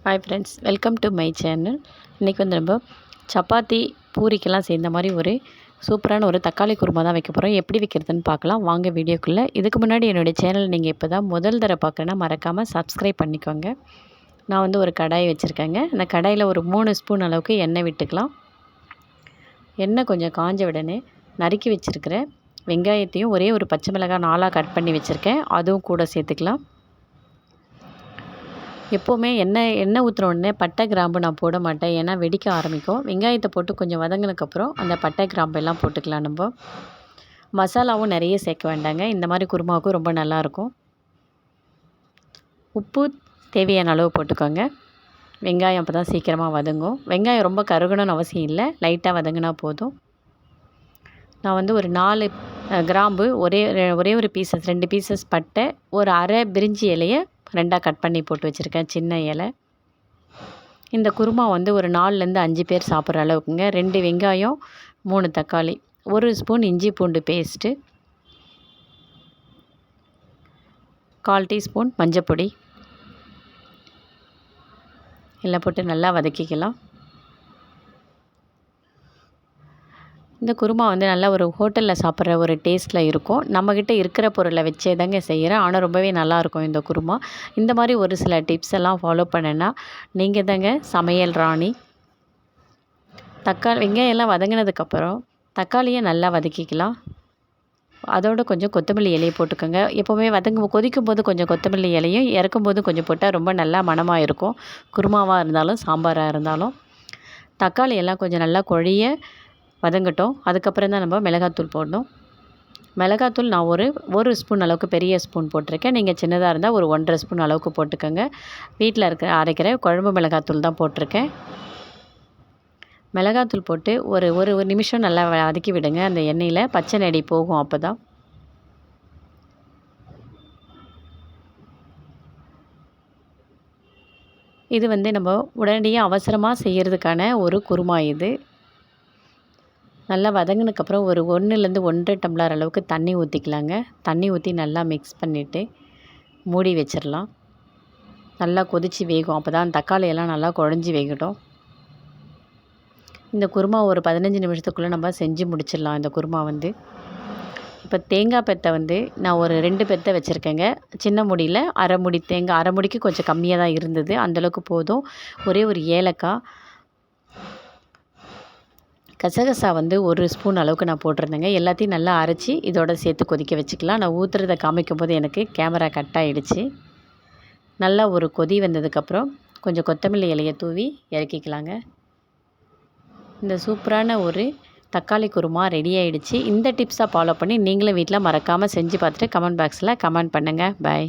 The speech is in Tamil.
Hi friends, welcome to my channel. இன்றைக்கி வந்து நம்ம சப்பாத்தி பூரிக்கெல்லாம் சேர்ந்த மாதிரி ஒரு சூப்பரான ஒரு தக்காளி குருமா தான் வைக்க போகிறோம். எப்படி வைக்கிறதுன்னு பார்க்கலாம் வாங்க வீடியோக்குள்ளே. இதுக்கு முன்னாடி என்னுடைய சேனல் நீங்கள் இப்போ தான் முதல் தடவை பார்க்குறேன்னா மறக்காமல் சப்ஸ்கிரைப் பண்ணிக்கோங்க. நான் வந்து ஒரு கடாய் வச்சுருக்கேங்க. அந்த கடாயில் ஒரு 3 ஸ்பூன் அளவுக்கு எண்ணெய் விட்டுக்கலாம். எண்ணெய் கொஞ்சம் காஞ்ச உடனே நறுக்கி வச்சுருக்கிற வெங்காயத்தையும் ஒரே ஒரு பச்சை மிளகாய் 4ஆக கட் பண்ணி வச்சுருக்கேன், அதுவும் கூட சேர்த்துக்கலாம். எப்போவுமே எண்ணெய் ஊற்றின உடனே பட்டை கிராம்பு நான் போட மாட்டேன், ஏன்னா வெடிக்க ஆரம்பிக்கும். வெங்காயத்தை போட்டு கொஞ்சம் வதங்கினதுக்கப்புறம் அந்த பட்டை கிராம்பு எல்லாம் போட்டுக்கலாம். நம்ம மசாலாவும் நிறைய சேர்க்க வேண்டாங்க, இந்த மாதிரி குருமாவுக்கும் ரொம்ப நல்லாயிருக்கும். உப்பு தேவையான அளவு போட்டுக்கோங்க. வெங்காயம் அப்போ தான் சீக்கிரமாக வதங்கும். வெங்காயம் ரொம்ப கருகணும்னு அவசியம் இல்லை, லைட்டாக வதங்கினா போதும். நான் வந்து ஒரு 4 கிராம்பு, ஒரே ஒரு பீசஸ் 2 பீசஸ் பட்டை, ஒரு அரை பிரிஞ்சி இலையை 2ஆக கட் பண்ணி போட்டு வச்சுருக்கேன், சின்ன இலை. இந்த குருமா வந்து ஒரு 4லேருந்து 5 பேர் சாப்பிட்ற அளவுக்குங்க. 2 வெங்காயம், 3 தக்காளி, 1 ஸ்பூன் இஞ்சி பூண்டு பேஸ்ட்டு, 1/4 டீஸ்பூன் மஞ்சப்பொடி எல்லாம் போட்டு நல்லா வதக்கிக்கலாம். இந்த குருமா வந்து நல்லா ஒரு ஹோட்டலில் சாப்பிட்ற ஒரு டேஸ்ட்டில் இருக்கும். நம்மக்கிட்ட இருக்கிற பொருளை வச்சே தாங்க செய்கிறேன், ஆனால் ரொம்பவே நல்லாயிருக்கும் இந்த குருமா. இந்த மாதிரி ஒரு சில டிப்ஸ் எல்லாம் ஃபாலோ பண்ணேன்னா நீங்கள் தாங்க சமையல் ராணி. வெங்காயம் எல்லாம் வதங்கினதுக்கப்புறம் தக்காளியை நல்லா வதக்கிக்கலாம். அதோடு கொஞ்சம் கொத்தமல்லி இலையை போட்டுக்கோங்க. எப்போவுமே கொதிக்கும் போது கொஞ்சம் கொத்தமல்லி இலையும், இறக்கும் போது கொஞ்சம் போட்டால் ரொம்ப நல்லா மணமாக இருக்கும், குருமாவாக இருந்தாலும் சாம்பாராக இருந்தாலும். தக்காளி எல்லாம் கொஞ்சம் நல்லா குழைய வதங்கட்டும். அதுக்கப்புறம் தான் நம்ம மிளகாத்தூள் போடணும். மிளகாத்தூள் நான் ஒரு ஸ்பூன் அளவுக்கு பெரிய ஸ்பூன் போட்டிருக்கேன். நீங்கள் சின்னதாக இருந்தால் ஒரு 1.5 ஸ்பூன் அளவுக்கு போட்டுக்கோங்க. வீட்டில் அரைக்கிற குழம்பு மிளகாத்தூள் தான் போட்டிருக்கேன். மிளகாத்தூள் போட்டு ஒரு நிமிஷம் நல்லா வதக்கி விடுங்க. அந்த எண்ணெயில் பச்சை நெடி போகும். அப்போ தான் இது வந்து நம்ம உடனடியாக அவசரமாக செய்கிறதுக்கான ஒரு குருமா இது. நல்லா வதங்கினதுக்கப்புறம் ஒரு 1லேருந்து 1.5 டம்ளர் அளவுக்கு தண்ணி ஊற்றிக்கலாங்க. தண்ணி ஊற்றி நல்லா மிக்ஸ் பண்ணிவிட்டு மூடி வச்சிடலாம். நல்லா கொதித்து வேகும். அப்போ தான் தக்காளியெல்லாம் நல்லா குழஞ்சி வேகட்டும். இந்த குருமா ஒரு 15 நிமிஷத்துக்குள்ளே நம்ம செஞ்சு முடிச்சிடலாம். இந்த குருமா வந்து இப்போ தேங்காய் பெத்தை வந்து நான் ஒரு 2 பெத்தை வச்சுருக்கேங்க. சின்ன முடியில் அரை முடிக்கு கொஞ்சம் கம்மியாக தான் இருந்தது, அந்தளவுக்கு போதும். ஒரே ஒரு ஏலக்காய், கசகசா வந்து 1 ஸ்பூன் அளவுக்கு நான் போட்டிருந்தேங்க. எல்லாத்தையும் நல்லா அரைச்சி இதோட சேர்த்து கொதிக்க வச்சுக்கலாம். நான் ஊற்றுறதை காமிக்கும் போது எனக்கு கேமரா கட் ஆகிடுச்சு. நல்லா ஒரு கொதி வந்ததுக்கப்புறம் கொஞ்சம் கொத்தமல்லி இலையை தூவி இறக்கிக்கலாங்க. இந்த சூப்பரான ஒரு தக்காளி குருமா ரெடி ஆகிடுச்சு. இந்த டிப்ஸை ஃபாலோ பண்ணி நீங்களும் வீட்டில் மறக்காமல் செஞ்சு பார்த்துட்டு கமெண்ட் பாக்ஸில் கமெண்ட் பண்ணுங்கள். பாய்.